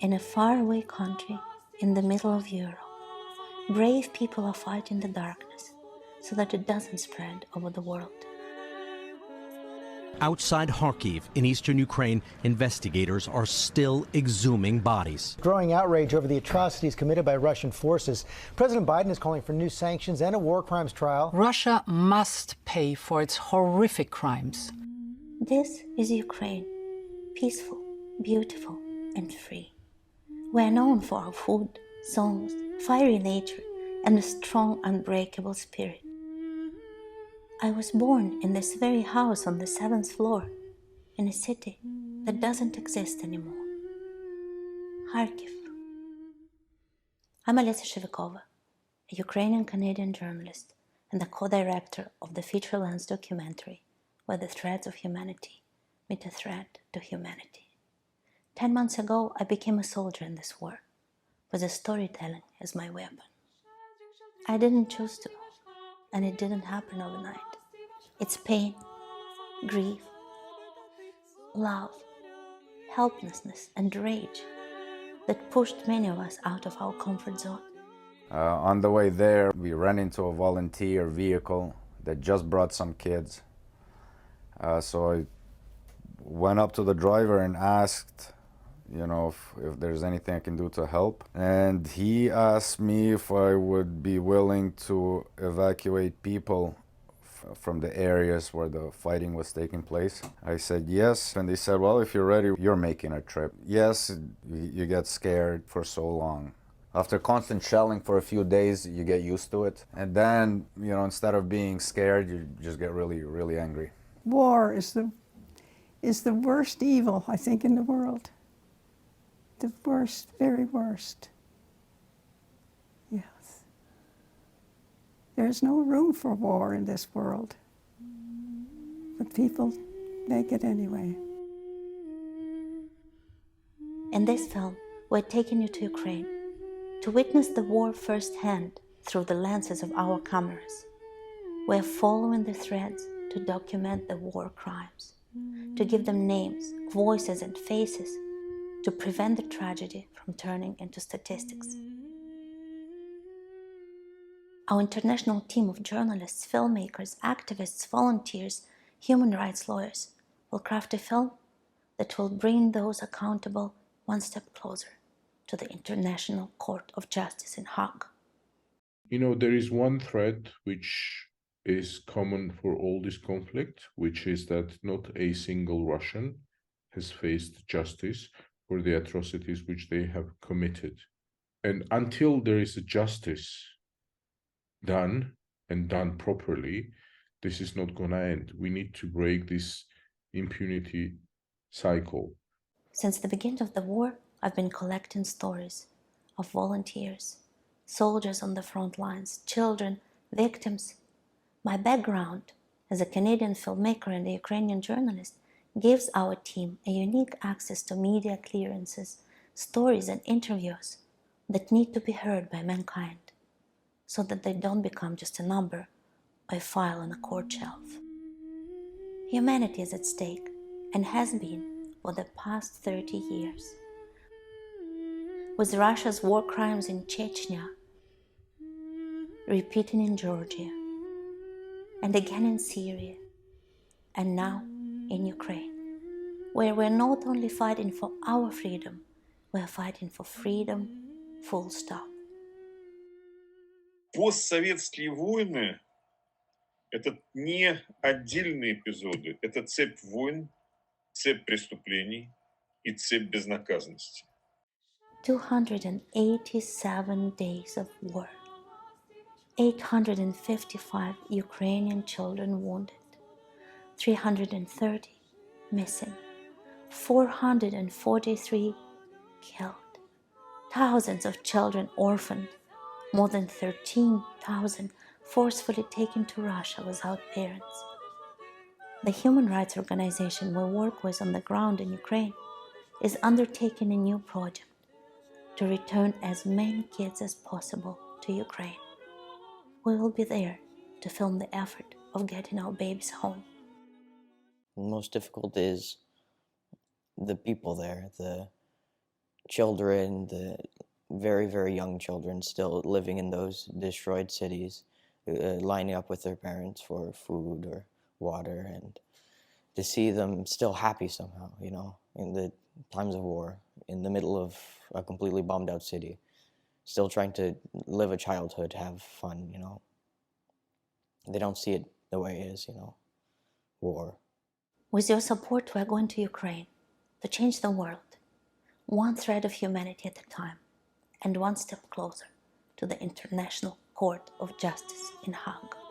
In a faraway country in the middle of Europe, brave people are fighting the darkness so that it doesn't spread over the world. Outside Kharkiv in eastern Ukraine, investigators are still exhuming bodies. Growing outrage over the atrocities committed by Russian forces. President Biden is calling for new sanctions and a war crimes trial. Russia must pay for its horrific crimes. This is Ukraine, peaceful, beautiful, and free. We are known for our food, songs, fiery nature, and a strong, unbreakable spirit. I was born in this very house on the 7th floor, in a city that doesn't exist anymore. Kharkiv. I'm Alessia Shevikova, a Ukrainian-Canadian journalist and the co-director of the feature-length documentary Where the Threads of Humanity Meet a Threat to Humanity. 10 months ago, I became a soldier in this war, with the storytelling as my weapon. I didn't choose to, and it didn't happen overnight. It's pain, grief, love, helplessness, and rage that pushed many of us out of our comfort zone. On the way there, we ran into a volunteer vehicle that just brought some kids. So I went up to the driver and asked, if there's anything I can do to help. And he asked me if I would be willing to evacuate people from the areas where the fighting was taking place. I said yes, and they said, well, if you're ready, you're making a trip. Yes, you get scared for so long. After constant shelling for a few days, you get used to it. And then, instead of being scared, you just get really, really angry. War is the worst evil, I think, in the world. The worst, very worst. Yes. There's no room for war in this world, but people make it anyway. In this film, we're taking you to Ukraine to witness the war firsthand through the lenses of our cameras. We're following the threads to document the war crimes, to give them names, voices, and faces, to prevent the tragedy from turning into statistics. Our international team of journalists, filmmakers, activists, volunteers, human rights lawyers will craft a film that will bring those accountable one step closer to the International Court of Justice in Hague. There is one thread which is common for all this conflict, which is that not a single Russian has faced justice for the atrocities which they have committed. And until there is a justice done and done properly, this is not going to end. We need to break this impunity cycle. Since the beginning of the war, I've been collecting stories of volunteers, soldiers on the front lines, children, victims. My background as a Canadian filmmaker and a Ukrainian journalist gives our team a unique access to media clearances, stories, and interviews that need to be heard by mankind, so that they don't become just a number or a file on a court shelf. Humanity is at stake and has been for the past 30 years. With Russia's war crimes in Chechnya, repeating in Georgia, and again in Syria, and now in Ukraine, where we're not only fighting for our freedom, we're fighting for freedom, full stop. Постсоветские войны – это не отдельные эпизоды, это цепь войн, цепь преступлений и цепь безнаказанности. 287 days of war, 855 Ukrainian children wounded, 330 missing, 443 killed, thousands of children orphaned, more than 13,000 forcefully taken to Russia without parents. The human rights organization we work with on the ground in Ukraine is undertaking a new project to return as many kids as possible to Ukraine. We will be there to film the effort of getting our babies home. The most difficult is the people there, the children, the very, very young children still living in those destroyed cities, lining up with their parents for food or water, and to see them still happy somehow, you know, in the times of war, in the middle of a completely bombed out city, still trying to live a childhood, have fun, you know. They don't see it the way it is, you know, war. With your support, we're going to Ukraine to change the world, one thread of humanity at a time, and one step closer to the International Court of Justice in Hague.